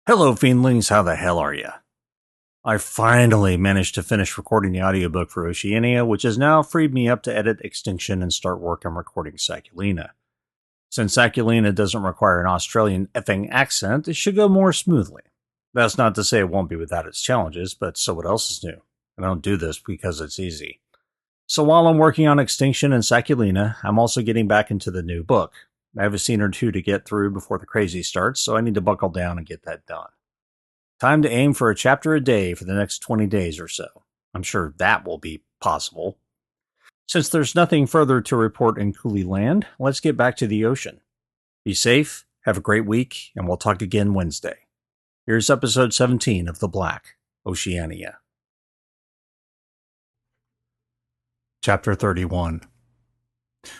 Hello, Fiendlings, how the hell are ya? I finally managed to finish recording the audiobook for Oceania, which has now freed me up to edit Extinction and start work on recording Sacculina. Since Sacculina doesn't require an Australian effing accent, it should go more smoothly. That's not to say it won't be without its challenges, but so what else is new? I don't do this because it's easy. So while I'm working on Extinction and Sacculina, I'm also getting back into the new book. I have a scene or two to get through before the crazy starts, so I need to buckle down and get that done. Time to aim for a chapter a day for the next 20 days or so. I'm sure that will be possible. Since there's nothing further to report in Cooley Land, let's get back to the ocean. Be safe, have a great week, and we'll talk again Wednesday. Here's episode 17 of The Black, Oceania. Chapter 31.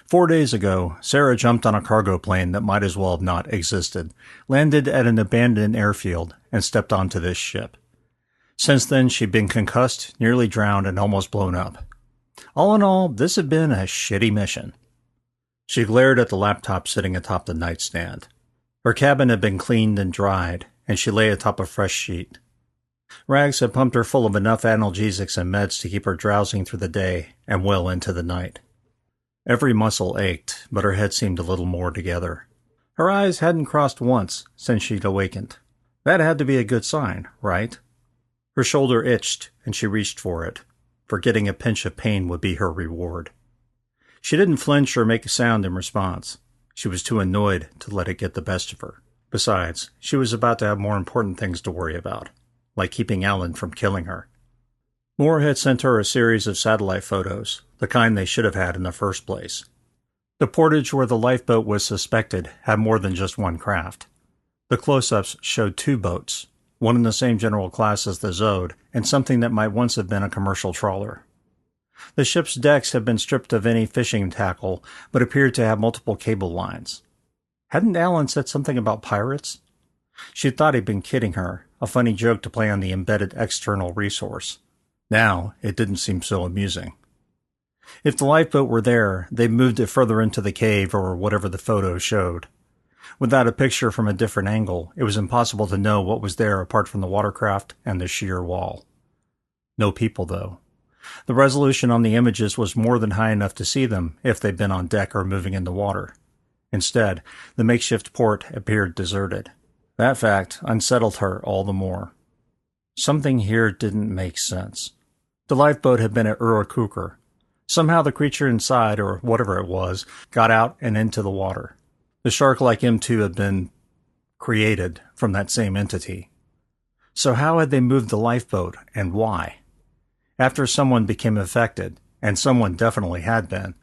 4 days ago, Sarah jumped on a cargo plane that might as well have not existed, landed at an abandoned airfield, and stepped onto this ship. Since then, she'd been concussed, nearly drowned, and almost blown up. All in all, this had been a shitty mission. She glared at the laptop sitting atop the nightstand. Her cabin had been cleaned and dried, and she lay atop a fresh sheet. Rags had pumped her full of enough analgesics and meds to keep her drowsing through the day and well into the night. Every muscle ached, but her head seemed a little more together. Her eyes hadn't crossed once since she'd awakened. That had to be a good sign, right? Her shoulder itched, and she reached for it, forgetting a pinch of pain would be her reward. She didn't flinch or make a sound in response. She was too annoyed to let it get the best of her. Besides, she was about to have more important things to worry about, like keeping Alan from killing her. Moore had sent her a series of satellite photos, the kind they should have had in the first place. The portage where the lifeboat was suspected had more than just one craft. The close-ups showed two boats, one in the same general class as the Zode, and something that might once have been a commercial trawler. The ship's decks had been stripped of any fishing tackle, but appeared to have multiple cable lines. Hadn't Alan said something about pirates? She thought he'd been kidding her, a funny joke to play on the embedded external resource. Now, it didn't seem so amusing. If the lifeboat were there, they'd moved it further into the cave or whatever the photo showed. Without a picture from a different angle, it was impossible to know what was there apart from the watercraft and the sheer wall. No people, though. The resolution on the images was more than high enough to see them if they'd been on deck or moving in the water. Instead, the makeshift port appeared deserted. That fact unsettled her all the more. Something here didn't make sense. The lifeboat had been at Urakuker. Somehow the creature inside, or whatever it was, got out and into the water. The shark-like M2 had been created from that same entity. So how had they moved the lifeboat, and why? After someone became affected, and someone definitely had been,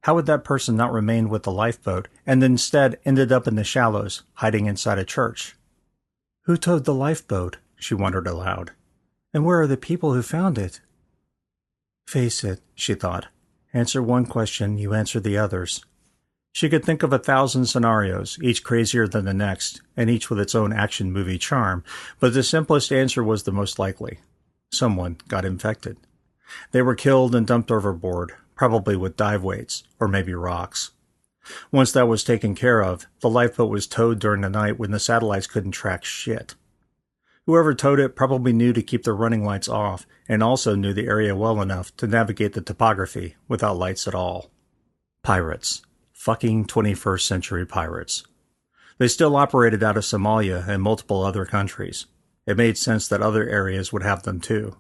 how would that person not remain with the lifeboat, and instead ended up in the shallows, hiding inside a church? Who towed the lifeboat? She wondered aloud. And where are the people who found it? Face it, she thought. Answer one question, you answer the others. She could think of 1,000 scenarios, each crazier than the next, and each with its own action movie charm, but the simplest answer was the most likely. Someone got infected. They were killed and dumped overboard, probably with dive weights, or maybe rocks. Once that was taken care of, the lifeboat was towed during the night when the satellites couldn't track shit. Whoever towed it probably knew to keep the running lights off, and also knew the area well enough to navigate the topography without lights at all. Pirates. Fucking 21st century pirates. They still operated out of Somalia and multiple other countries. It made sense that other areas would have them too.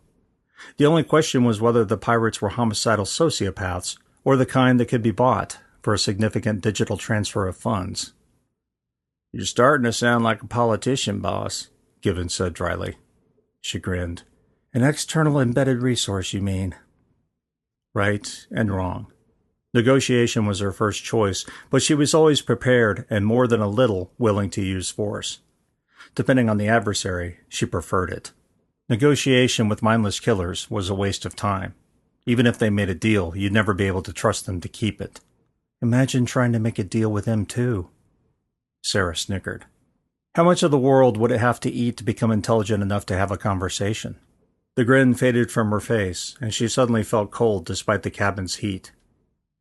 The only question was whether the pirates were homicidal sociopaths, or the kind that could be bought for a significant digital transfer of funds. You're starting to sound like a politician, boss, Given said dryly. She grinned. An external embedded resource, you mean? Right and wrong. Negotiation was her first choice, but she was always prepared and more than a little willing to use force. Depending on the adversary, she preferred it. Negotiation with mindless killers was a waste of time. Even if they made a deal, you'd never be able to trust them to keep it. Imagine trying to make a deal with them, too. Sarah snickered. How much of the world would it have to eat to become intelligent enough to have a conversation? The grin faded from her face, and she suddenly felt cold despite the cabin's heat.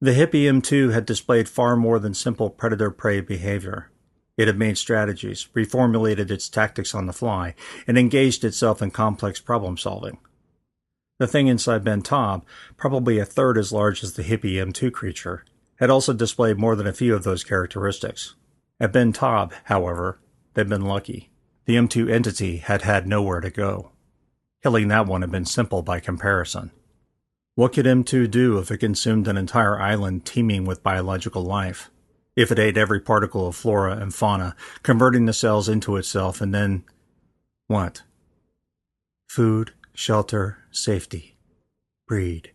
The hippie M2 had displayed far more than simple predator-prey behavior. It had made strategies, reformulated its tactics on the fly, and engaged itself in complex problem-solving. The thing inside Ben Taub, probably a third as large as the hippie M2 creature, had also displayed more than a few of those characteristics. At Ben Taub, however, they'd been lucky. The M2 entity had had nowhere to go. Killing that one had been simple by comparison. What could M2 do if it consumed an entire island teeming with biological life? If it ate every particle of flora and fauna, converting the cells into itself, and then... what? Food, shelter, safety. Breed.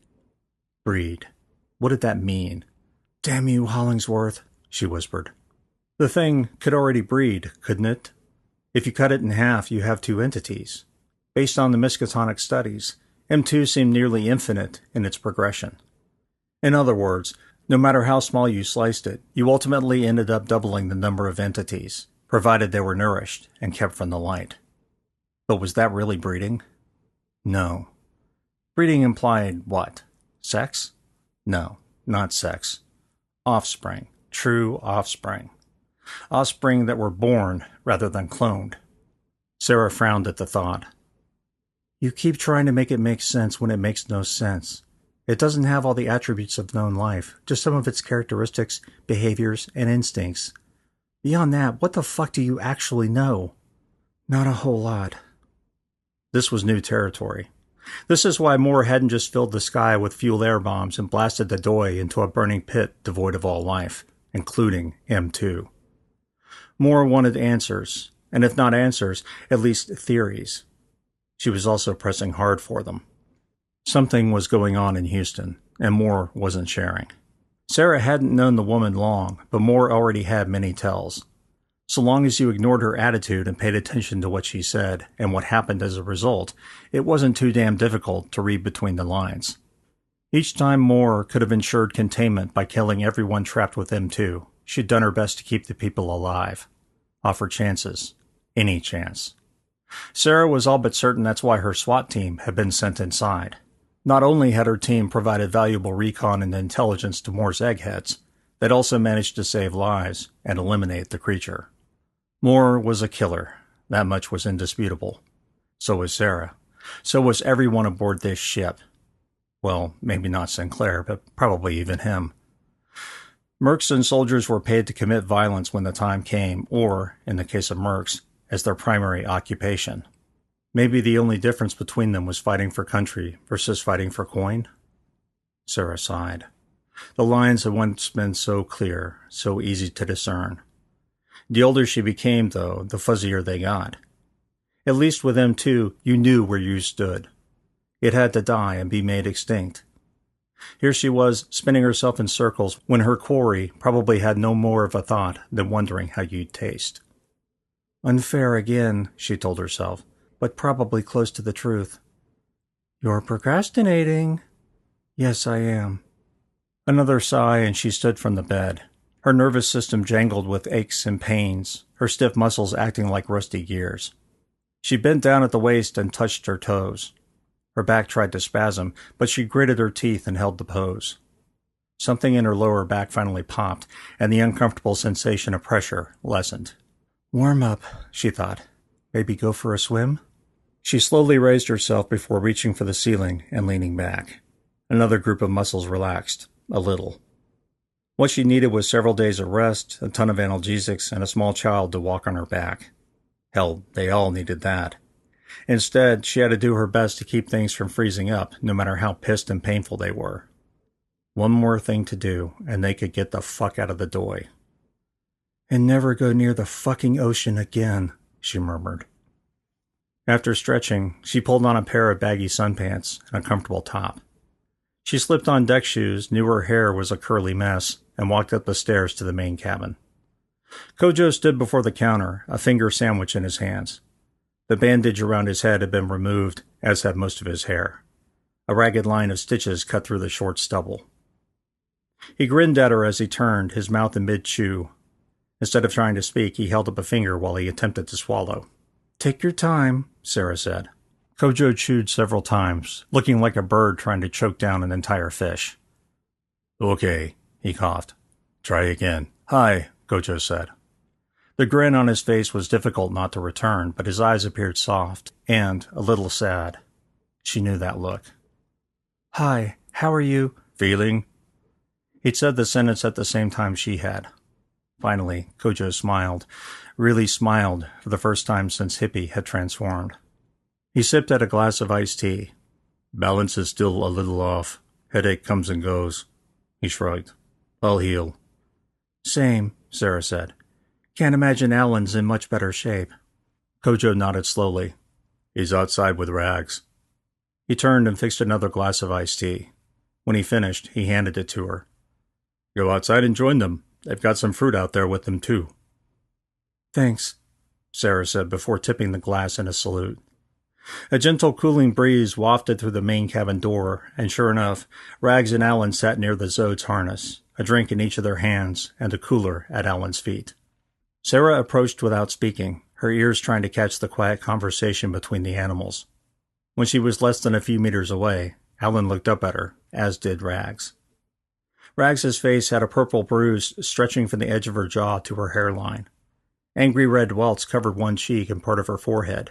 Breed. What did that mean? "Damn you, Hollingsworth," she whispered. The thing could already breed, couldn't it? If you cut it in half, you have two entities. Based on the Miskatonic studies, M2 seemed nearly infinite in its progression. In other words, no matter how small you sliced it, you ultimately ended up doubling the number of entities, provided they were nourished and kept from the light. But was that really breeding? No. Breeding implied what? Sex? No, not sex. Offspring. True offspring. Offspring that were born rather than cloned. Sarah frowned at the thought. You keep trying to make it make sense when it makes no sense. It doesn't have all the attributes of known life, just some of its characteristics, behaviors, and instincts. Beyond that, what the fuck do you actually know? Not a whole lot. This was new territory. This is why Moore hadn't just filled the sky with fuel air bombs and blasted the Doi into a burning pit devoid of all life, including M2. Moore wanted answers, and if not answers, at least theories. She was also pressing hard for them. Something was going on in Houston, and Moore wasn't sharing. Sarah hadn't known the woman long, but Moore already had many tells. So long as you ignored her attitude and paid attention to what she said and what happened as a result, it wasn't too damn difficult to read between the lines. Each time Moore could have ensured containment by killing everyone trapped with M2, she'd done her best to keep the people alive. Offer chances. Any chance. Sarah was all but certain that's why her SWAT team had been sent inside. Not only had her team provided valuable recon and intelligence to Moore's eggheads, they'd also managed to save lives and eliminate the creature. Moore was a killer. That much was indisputable. So was Sarah. So was everyone aboard this ship. Well, maybe not Sinclair, but probably even him. Mercs and soldiers were paid to commit violence when the time came, or, in the case of Mercs, as their primary occupation. Maybe the only difference between them was fighting for country versus fighting for coin? Sarah sighed. The lines had once been so clear, so easy to discern. The older she became, though, the fuzzier they got. At least with M2, you knew where you stood. It had to die and be made extinct. Here she was, spinning herself in circles when her quarry probably had no more of a thought than wondering how you'd taste. Unfair again, she told herself, but probably close to the truth. You're procrastinating. Yes, I am. Another sigh, and she stood from the bed. Her nervous system jangled with aches and pains, her stiff muscles acting like rusty gears. She bent down at the waist and touched her toes. Her back tried to spasm, but she gritted her teeth and held the pose. Something in her lower back finally popped, and the uncomfortable sensation of pressure lessened. Warm up, she thought. Maybe go for a swim? She slowly raised herself before reaching for the ceiling and leaning back. Another group of muscles relaxed, a little. What she needed was several days of rest, a ton of analgesics, and a small child to walk on her back. Hell, they all needed that. Instead, she had to do her best to keep things from freezing up, no matter how pissed and painful they were. One more thing to do, and they could get the fuck out of the Doi. And never go near the fucking ocean again, she murmured. After stretching, she pulled on a pair of baggy sunpants and a comfortable top. She slipped on deck shoes, knew her hair was a curly mess, and walked up the stairs to the main cabin. Kojo stood before the counter, a finger sandwich in his hands. The bandage around his head had been removed, as had most of his hair. A ragged line of stitches cut through the short stubble. He grinned at her as he turned, his mouth in mid-chew. Instead of trying to speak, he held up a finger while he attempted to swallow. Take your time, Sarah said. Kojo chewed several times, looking like a bird trying to choke down an entire fish. Okay, he coughed. Try again. Hi, Kojo said. The grin on his face was difficult not to return, but his eyes appeared soft and a little sad. She knew that look. "Hi, how are you?" "Feeling?" He'd said the sentence at the same time she had. Finally, Kojo smiled. Really smiled for the first time since Hippie had transformed. He sipped at a glass of iced tea. "Balance is still a little off. Headache comes and goes." He shrugged. "I'll heal." "Same," Sarah said. "Can't imagine Alan's in much better shape." Kojo nodded slowly. "He's outside with Rags." He turned and fixed another glass of iced tea. When he finished, he handed it to her. "Go outside and join them. They've got some fruit out there with them, too." "Thanks," Sarah said before tipping the glass in a salute. A gentle cooling breeze wafted through the main cabin door, and sure enough, Rags and Alan sat near the Zode's harness, a drink in each of their hands and a cooler at Alan's feet. Sarah approached without speaking, her ears trying to catch the quiet conversation between the animals. When she was less than a few meters away, Alan looked up at her, as did Rags. Rags's face had a purple bruise stretching from the edge of her jaw to her hairline. Angry red welts covered one cheek and part of her forehead.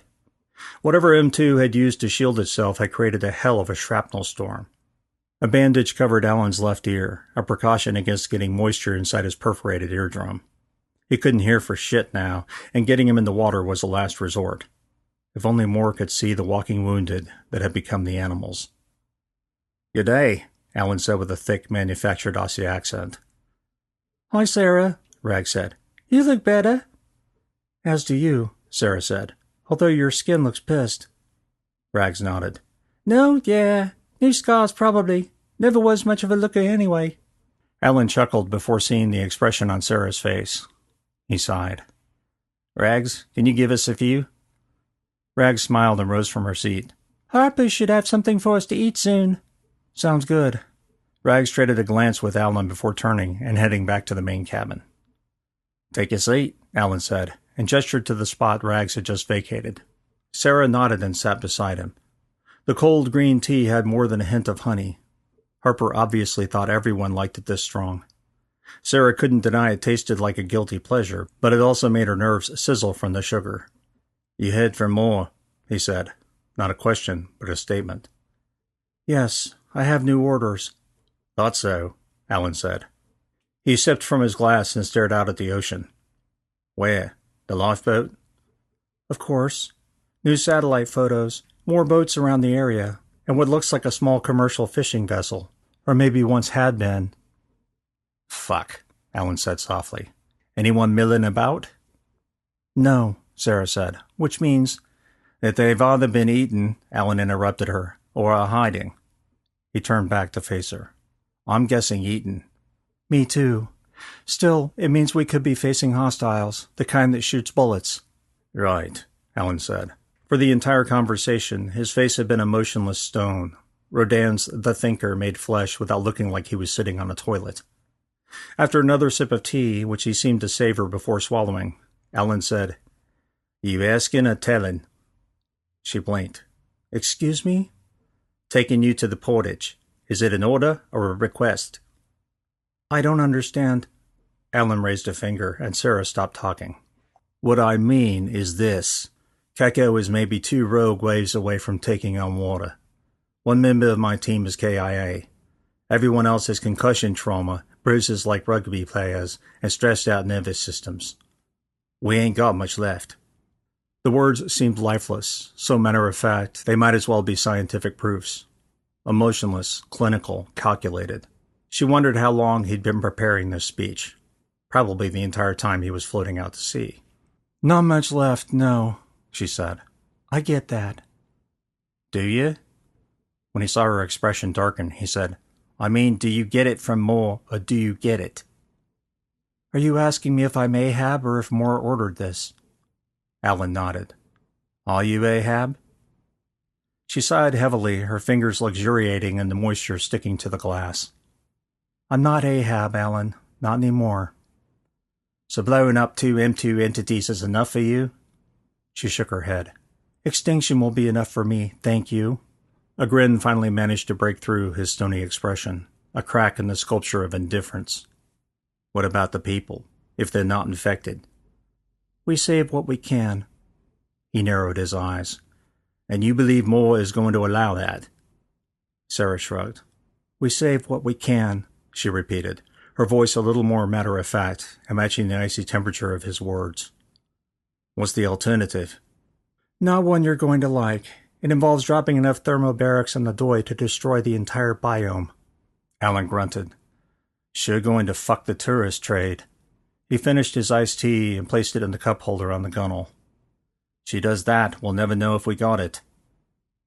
Whatever M2 had used to shield itself had created a hell of a shrapnel storm. A bandage covered Alan's left ear, a precaution against getting moisture inside his perforated eardrum. He couldn't hear for shit now, and getting him in the water was a last resort. If only more could see the walking wounded that had become the animals. "G'day," Alan said with a thick, manufactured Aussie accent. "Hi, Sarah," Rag said. "You look better." "As do you," Sarah said, "although your skin looks pissed." Rags nodded. "No, yeah. New scars, probably. Never was much of a looker anyway." Alan chuckled before seeing the expression on Sarah's face. He sighed. "Rags, can you give us a few?" Rags smiled and rose from her seat. "Harper should have something for us to eat soon." "Sounds good." Rags traded a glance with Alan before turning and heading back to the main cabin. "Take a seat," Alan said, and gestured to the spot Rags had just vacated. Sarah nodded and sat beside him. The cold green tea had more than a hint of honey. Harper obviously thought everyone liked it this strong. Sarah couldn't deny it tasted like a guilty pleasure, but it also made her nerves sizzle from the sugar. "You head for more," he said. Not a question, but a statement. "Yes, I have new orders." "Thought so," Alan said. He sipped from his glass and stared out at the ocean. "Where? The lifeboat?" "Of course. New satellite photos, more boats around the area, and what looks like a small commercial fishing vessel, or maybe once had been." "Fuck," Alan said softly. "Anyone milling about?" "No," Sarah said, which means that they've either been eaten, Alan interrupted her, or are hiding. He turned back to face her. "I'm guessing eaten." "Me too. Still, it means we could be facing hostiles, the kind that shoots bullets." "Right," Alan said. For the entire conversation, his face had been a motionless stone. Rodin's The Thinker made flesh without looking like he was sitting on a toilet. After another sip of tea, which he seemed to savor before swallowing, Alan said, "You asking or telling?" She blinked. "Excuse me?" "Taking you to the portage. Is it an order or a request?" "I don't understand." Alan raised a finger, and Sarah stopped talking. "What I mean is this. Keko is maybe 2 rogue waves away from taking on water. One member of my team is KIA. Everyone else has concussion trauma, bruises like rugby players, and stressed-out nervous systems. We ain't got much left." The words seemed lifeless, so matter-of-fact they might as well be scientific proofs. Emotionless, clinical, calculated. She wondered how long he'd been preparing this speech. Probably the entire time he was floating out to sea. "Not much left, no," she said. "I get that." "Do you?" When he saw her expression darken, he said, "I mean, do you get it from Moore, or do you get it?" "Are you asking me if I'm Ahab or if Moore ordered this?" Alan nodded. "Are you Ahab?" She sighed heavily, her fingers luxuriating in the moisture sticking to the glass. "I'm not Ahab, Alan. Not anymore." "So blowing up 2 M2 entities is enough for you?" She shook her head. "Extinction will be enough for me, thank you." A grin finally managed to break through his stony expression, a crack in the sculpture of indifference. "What about the people, if they're not infected?" We save what we can. He narrowed his eyes. And you believe Moore is going to allow that? Sarah shrugged. We save what we can, she repeated, her voice a little more matter-of-fact and matching the icy temperature of his words. What's the alternative? Not one you're going to like. It involves dropping enough thermobarics on the Doi to destroy the entire biome. Alan grunted. Sure going to fuck the tourist trade. He finished his iced tea and placed it in the cup holder on the gunnel. She does that, we'll never know if we got it.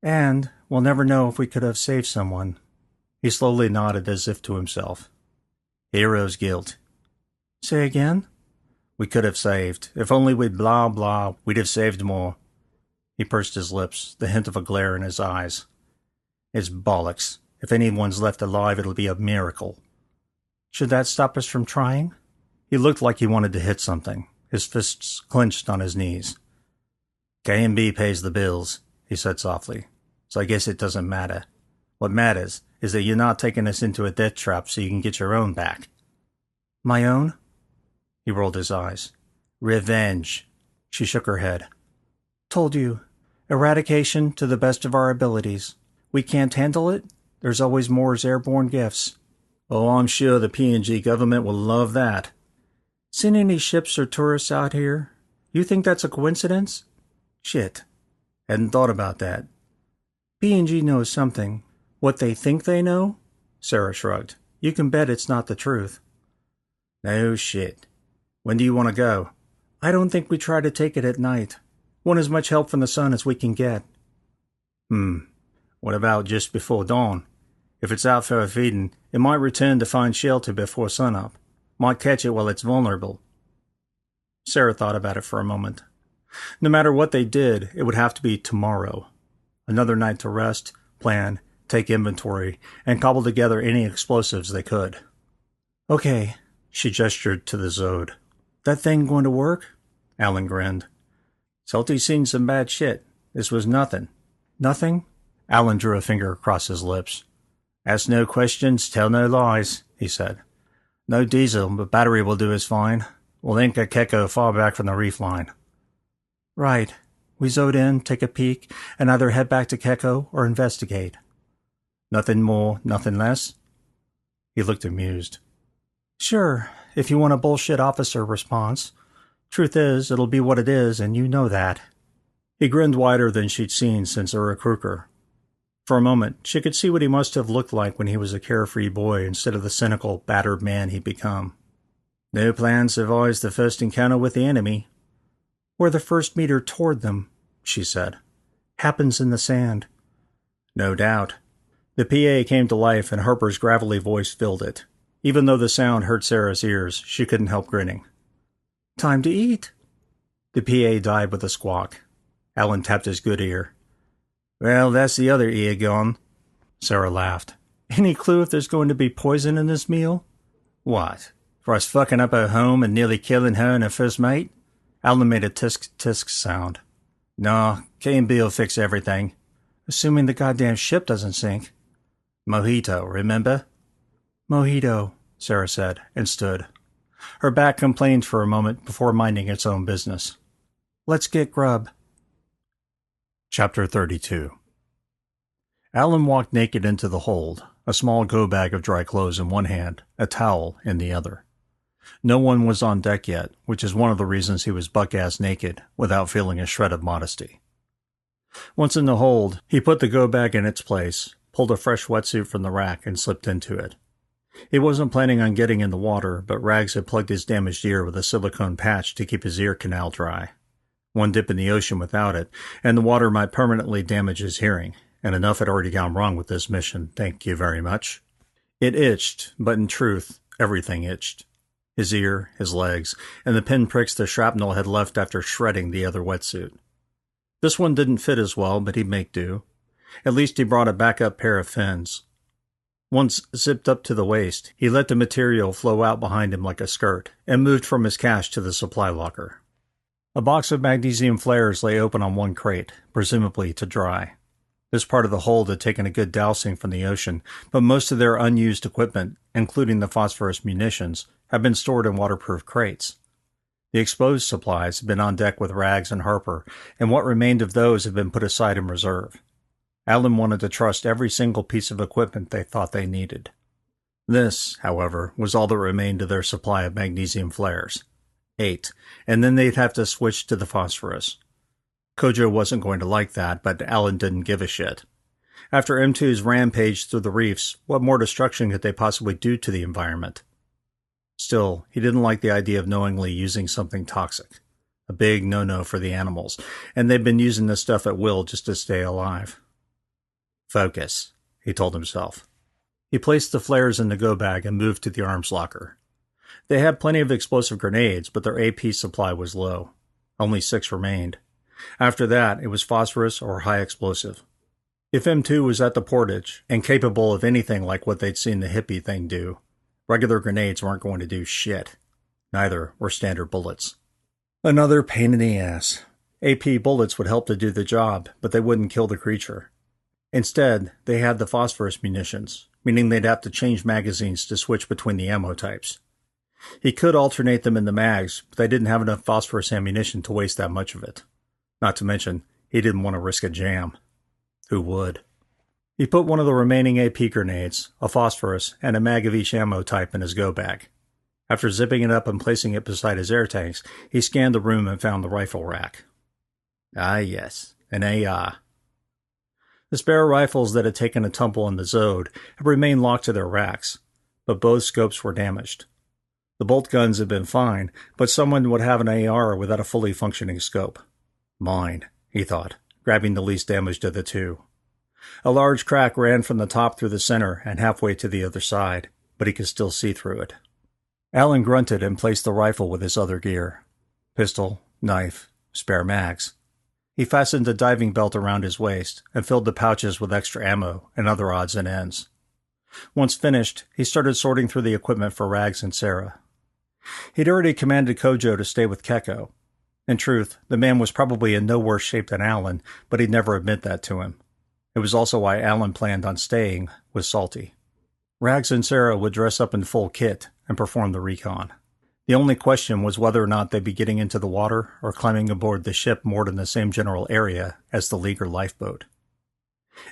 And we'll never know if we could have saved someone. He slowly nodded as if to himself. Hero's guilt. Say again? We could have saved. If only we'd blah blah, we'd have saved more. He pursed his lips, the hint of a glare in his eyes. It's bollocks. If anyone's left alive, it'll be a miracle. Should that stop us from trying? He looked like he wanted to hit something, his fists clenched on his knees. K&B pays the bills, he said softly, so I guess it doesn't matter. What matters is that you're not taking us into a death trap so you can get your own back. My own? He rolled his eyes. Revenge. She shook her head. Told you. Eradication to the best of our abilities. We can't handle it? There's always Moore's airborne gifts. Oh, I'm sure the P&G government will love that. Seen any ships or tourists out here? You think that's a coincidence? Shit. Hadn't thought about that. P&G knows something. What they think they know? Sarah shrugged. You can bet it's not the truth. No shit. When do you want to go? I don't think we try to take it at night. Want as much help from the sun as we can get. What about just before dawn? If it's out for a feeding, it might return to find shelter before sunup. Might catch it while it's vulnerable. Sarah thought about it for a moment. No matter what they did, it would have to be tomorrow. Another night to rest, plan, take inventory, and cobble together any explosives they could. Okay, she gestured to the Zode. That thing going to work? Alan grinned. Salty's seen some bad shit. This was nothing. Nothing? Alan drew a finger across his lips. Ask no questions, tell no lies, he said. No diesel, but battery will do us fine. We'll anchor Keko far back from the reef line. Right. We Zode in, take a peek, and either head back to Keko or investigate. Nothing more, nothing less? He looked amused. Sure, if you want a bullshit officer response. Truth is, it'll be what it is, and you know that. He grinned wider than she'd seen since Kruger. For a moment, she could see what he must have looked like when he was a carefree boy instead of the cynical, battered man he'd become. No plan survives the first encounter with the enemy. Or the first meter toward them, she said. Happens in the sand. No doubt. The PA came to life and Harper's gravelly voice filled it. Even though the sound hurt Sarah's ears, she couldn't help grinning. Time to eat. The PA died with a squawk. Alan tapped his good ear. Well, that's the other ear gone. Sarah laughed. Any clue if there's going to be poison in this meal? What? For us fucking up her home and nearly killing her and her first mate? Alan made a tisk-tisk sound. No, K&B'll fix everything. Assuming the goddamn ship doesn't sink. Mojito, remember? Mojito, Sarah said, and stood. Her back complained for a moment before minding its own business. Let's get grub. Chapter 32. Alan walked naked into the hold, a small go-bag of dry clothes in one hand, a towel in the other. No one was on deck yet, which is one of the reasons he was buck-ass naked, without feeling a shred of modesty. Once in the hold, he put the go-bag in its place, pulled a fresh wetsuit from the rack, and slipped into it. He wasn't planning on getting in the water, but Rags had plugged his damaged ear with a silicone patch to keep his ear canal dry. One dip in the ocean without it, and the water might permanently damage his hearing, and enough had already gone wrong with this mission, thank you very much. It itched, but in truth, everything itched. His ear, his legs, and the pinpricks the shrapnel had left after shredding the other wetsuit. This one didn't fit as well, but he'd make do. At least he brought a backup pair of fins. Once zipped up to the waist, he let the material flow out behind him like a skirt, and moved from his cache to the supply locker. A box of magnesium flares lay open on one crate, presumably to dry. This part of the hold had taken a good dousing from the ocean, but most of their unused equipment, including the phosphorus munitions, had been stored in waterproof crates. The exposed supplies had been on deck with Rags and Harper, and what remained of those had been put aside in reserve. Alan wanted to trust every single piece of equipment they thought they needed. This, however, was all that remained of their supply of magnesium flares. 8, and then they'd have to switch to the phosphorus. Kojo wasn't going to like that, but Alan didn't give a shit. After M2's rampage through the reefs, what more destruction could they possibly do to the environment? Still, he didn't like the idea of knowingly using something toxic. A big no-no for the animals, and they'd been using this stuff at will just to stay alive. Focus, he told himself. He placed the flares in the go bag and moved to the arms locker. They had plenty of explosive grenades, but their AP supply was low. Only 6 remained. After that, it was phosphorus or high explosive. If M2 was at the portage and capable of anything like what they'd seen the hippie thing do, regular grenades weren't going to do shit. Neither were standard bullets. Another pain in the ass. AP bullets would help to do the job, but they wouldn't kill the creature. Instead, they had the phosphorus munitions, meaning they'd have to change magazines to switch between the ammo types. He could alternate them in the mags, but they didn't have enough phosphorus ammunition to waste that much of it. Not to mention, he didn't want to risk a jam. Who would? He put one of the remaining AP grenades, a phosphorus, and a mag of each ammo type in his go bag. After zipping it up and placing it beside his air tanks, he scanned the room and found the rifle rack. Ah yes, an AR. The spare rifles that had taken a tumble in the Zode had remained locked to their racks, but both scopes were damaged. The bolt guns had been fine, but someone would have an AR without a fully functioning scope. Mine, he thought, grabbing the least damaged of the two. A large crack ran from the top through the center and halfway to the other side, but he could still see through it. Alan grunted and placed the rifle with his other gear. Pistol, knife, spare mags. He fastened a diving belt around his waist and filled the pouches with extra ammo and other odds and ends. Once finished, he started sorting through the equipment for Rags and Sarah. He'd already commanded Kojo to stay with Keko. In truth, the man was probably in no worse shape than Alan, but he'd never admit that to him. It was also why Alan planned on staying with Salty. Rags and Sarah would dress up in full kit and perform the recon. The only question was whether or not they'd be getting into the water or climbing aboard the ship moored in the same general area as the Leaguer lifeboat.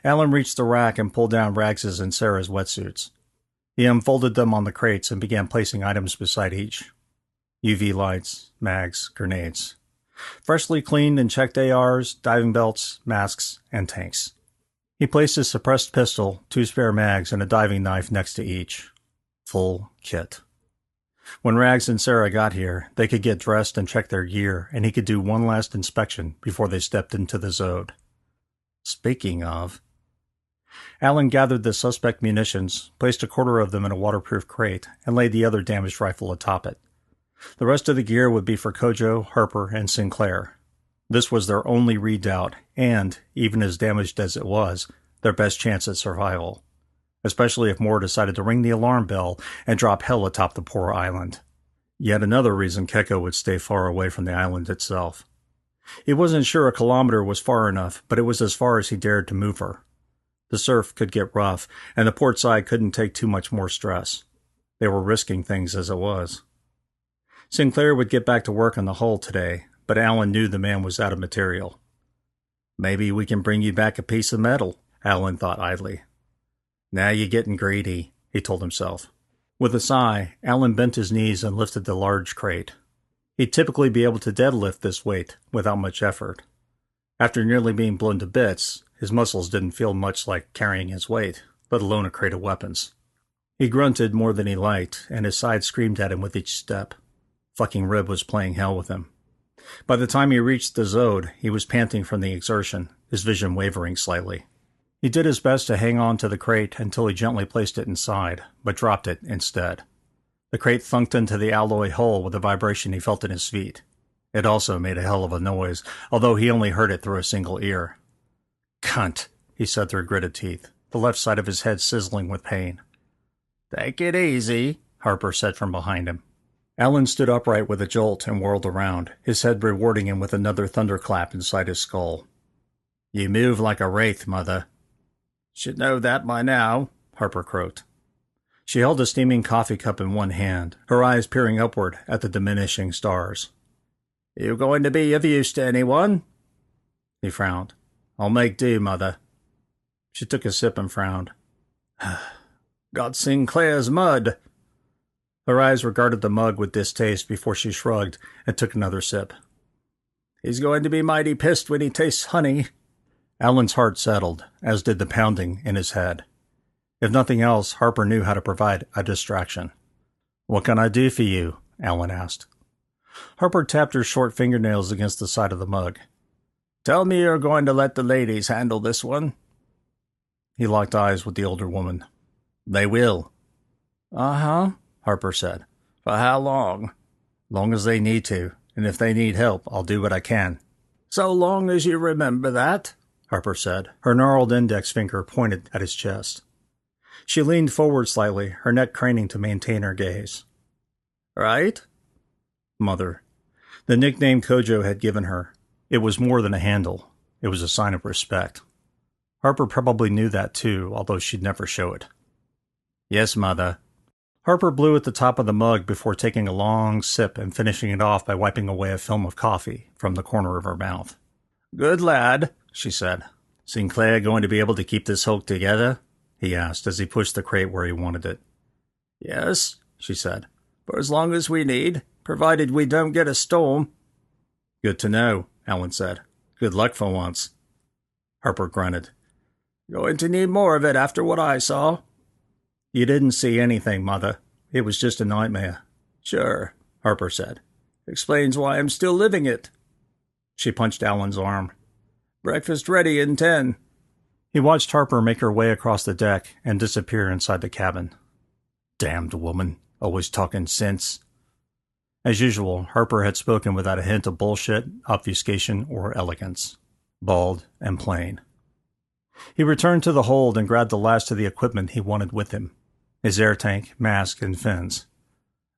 Alan reached the rack and pulled down Rags's and Sarah's wetsuits. He unfolded them on the crates and began placing items beside each. UV lights, mags, grenades. Freshly cleaned and checked ARs, diving belts, masks, and tanks. He placed his suppressed pistol, 2 spare mags, and a diving knife next to each. Full kit. When Rags and Sarah got here, they could get dressed and check their gear, and he could do one last inspection before they stepped into the Zode. Speaking of... Alan gathered the suspect munitions, placed a quarter of them in a waterproof crate, and laid the other damaged rifle atop it. The rest of the gear would be for Kojo, Harper, and Sinclair. This was their only redoubt, and, even as damaged as it was, their best chance at survival. Especially if Moore decided to ring the alarm bell and drop hell atop the poor island. Yet another reason Keko would stay far away from the island itself. He wasn't sure a kilometer was far enough, but it was as far as he dared to move her. The surf could get rough, and the port side couldn't take too much more stress. They were risking things as it was. Sinclair would get back to work on the hull today, but Alan knew the man was out of material. Maybe we can bring you back a piece of metal, Alan thought idly. Now you're getting greedy, he told himself. With a sigh, Alan bent his knees and lifted the large crate. He'd typically be able to deadlift this weight without much effort. After nearly being blown to bits, his muscles didn't feel much like carrying his weight, let alone a crate of weapons. He grunted more than he liked, and his side screamed at him with each step. Fucking Rib was playing hell with him. By the time he reached the Zode, he was panting from the exertion, his vision wavering slightly. He did his best to hang on to the crate until he gently placed it inside, but dropped it instead. The crate thunked into the alloy hull with a vibration he felt in his feet. It also made a hell of a noise, although he only heard it through a single ear. Cunt, he said through gritted teeth, the left side of his head sizzling with pain. Take it easy, Harper said from behind him. Alan stood upright with a jolt and whirled around, his head rewarding him with another thunderclap inside his skull. You move like a wraith, Mother. Should know that by now, Harper croaked. She held a steaming coffee cup in one hand, her eyes peering upward at the diminishing stars. You going to be of use to anyone? He frowned. I'll make do, Mother. She took a sip and frowned. Got Sinclair's mud. Her eyes regarded the mug with distaste before she shrugged and took another sip. He's going to be mighty pissed when he tastes honey. Alan's heart settled, as did the pounding in his head. If nothing else, Harper knew how to provide a distraction. What can I do for you? Alan asked. Harper tapped her short fingernails against the side of the mug. Tell me you're going to let the ladies handle this one. He locked eyes with the older woman. They will. Uh-huh, Harper said. For how long? Long as they need to, and if they need help, I'll do what I can. So long as you remember that, Harper said. Her gnarled index finger pointed at his chest. She leaned forward slightly, her neck craning to maintain her gaze. Right? Mother. The nickname Kojo had given her. It was more than a handle. It was a sign of respect. Harper probably knew that too, although she'd never show it. Yes, Mother. Harper blew at the top of the mug before taking a long sip and finishing it off by wiping away a film of coffee from the corner of her mouth. Good lad, she said. Sinclair going to be able to keep this hulk together? He asked as he pushed the crate where he wanted it. Yes, she said. For as long as we need, provided we don't get a storm. Good to know, Alan said. Good luck for once. Harper grunted. Going to need more of it after what I saw. You didn't see anything, Mother. It was just a nightmare. Sure, Harper said. Explains why I'm still living it. She punched Alan's arm. Breakfast ready in 10. He watched Harper make her way across the deck and disappear inside the cabin. Damned woman, always talking sense. As usual, Harper had spoken without a hint of bullshit, obfuscation, or elegance. Bald and plain. He returned to the hold and grabbed the last of the equipment he wanted with him. His air tank, mask, and fins.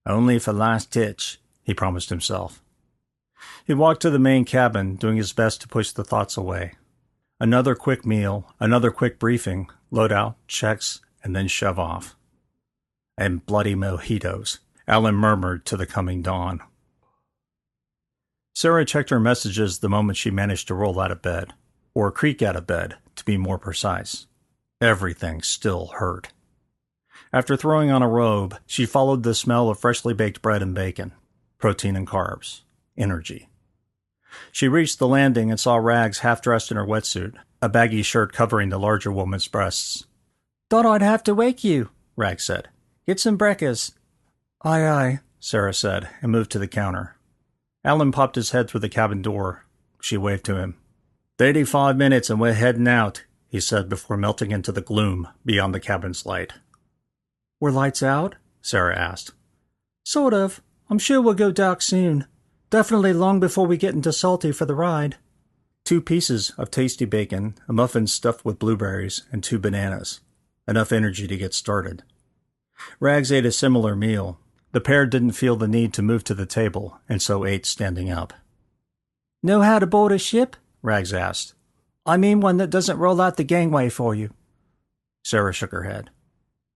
Only for last ditch, he promised himself. He walked to the main cabin, doing his best to push the thoughts away. Another quick meal, another quick briefing, loadout, checks, and then shove off. And bloody mojitos, Alan murmured to the coming dawn. Sarah checked her messages the moment she managed to roll out of bed, or creak out of bed, to be more precise. Everything still hurt. After throwing on a robe, she followed the smell of freshly baked bread and bacon, protein and carbs, energy. She reached the landing and saw Rags half-dressed in her wetsuit, a baggy shirt covering the larger woman's breasts. Thought I'd have to wake you, Rags said. Get some breakfast. Aye, aye, Sarah said, and moved to the counter. Alan popped his head through the cabin door. She waved to him. 35 minutes and we're heading out, he said before melting into the gloom beyond the cabin's light. Were lights out? Sarah asked. Sort of. I'm sure we'll go dark soon. Definitely long before we get into Salty for the ride. 2 pieces of tasty bacon, a muffin stuffed with blueberries, and 2 bananas. Enough energy to get started. Rags ate a similar meal. The pair didn't feel the need to move to the table, and so ate standing up. Know how to board a ship? Rags asked. I mean one that doesn't roll out the gangway for you. Sarah shook her head.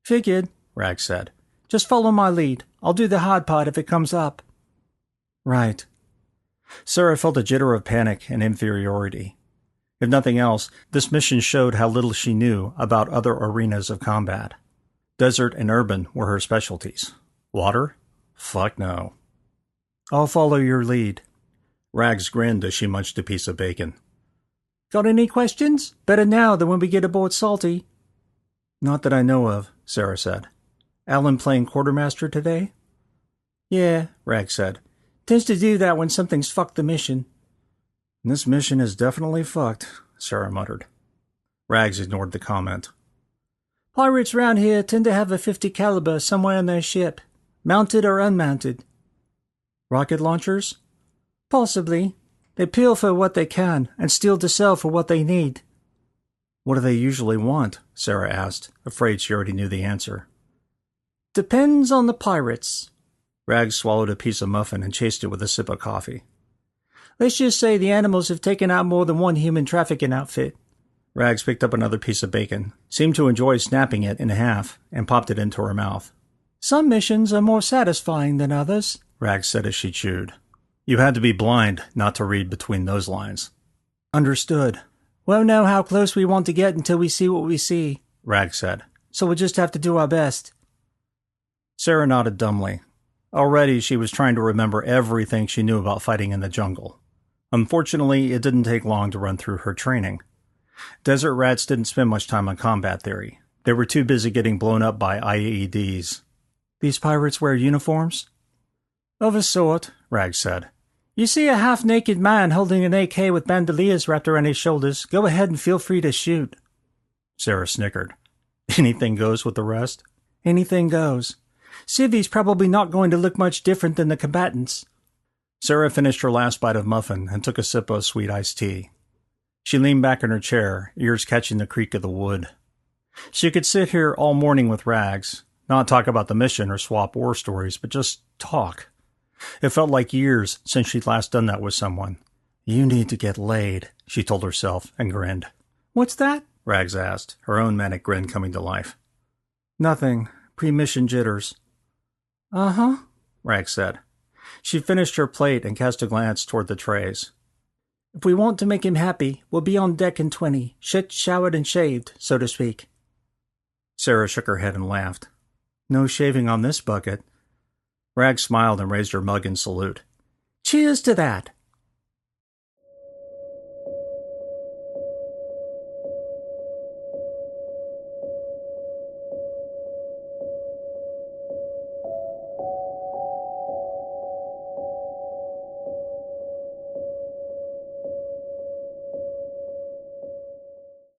Figured, Rags said. Just follow my lead. I'll do the hard part if it comes up. Right. Sarah felt a jitter of panic and inferiority. If nothing else, this mission showed how little she knew about other arenas of combat. Desert and urban were her specialties. Water? Fuck no. I'll follow your lead. Rags grinned as she munched a piece of bacon. Got any questions? Better now than when we get aboard Salty. Not that I know of, Sarah said. Alan playing quartermaster today? Yeah, Rags said. Tends to do that when something's fucked the mission. This mission is definitely fucked, Sarah muttered. Rags ignored the comment. Pirates round here tend to have a .50 caliber somewhere in their ship, mounted or unmounted. Rocket launchers? Possibly. They peel for what they can and steal to sell for what they need. What do they usually want? Sarah asked, afraid she already knew the answer. Depends on the pirates. Rags swallowed a piece of muffin and chased it with a sip of coffee. Let's just say the animals have taken out more than one human trafficking outfit. Rags picked up another piece of bacon, seemed to enjoy snapping it in half, and popped it into her mouth. Some missions are more satisfying than others, Rags said as she chewed. You had to be blind not to read between those lines. Understood. Won't know how close we want to get until we see what we see, Rags said. So we'll just have to do our best. Sarah nodded dumbly. Already she was trying to remember everything she knew about fighting in the jungle. Unfortunately, it didn't take long to run through her training. Desert rats didn't spend much time on combat theory. They were too busy getting blown up by IEDs. These pirates wear uniforms? Of a sort, Rags said. You see a half-naked man holding an AK with bandoliers wrapped around his shoulders, go ahead and feel free to shoot. Sarah snickered. Anything goes with the rest? Anything goes. Civvies probably not going to look much different than the combatants. Sarah finished her last bite of muffin and took a sip of sweet iced tea. She leaned back in her chair, ears catching the creak of the wood. She could sit here all morning with Rags, not talk about the mission or swap war stories, but just talk. It felt like years since she'd last done that with someone. You need to get laid, she told herself, and grinned. What's that? Rags asked, her own manic grin coming to life. Nothing. Pre-mission jitters. Uh-huh, Rags said. She finished her plate and cast a glance toward the trays. If we want to make him happy, we'll be on deck in 20, shit, showered, and shaved, so to speak. Sarah shook her head and laughed. No shaving on this bucket. Rags smiled and raised her mug in salute. Cheers to that.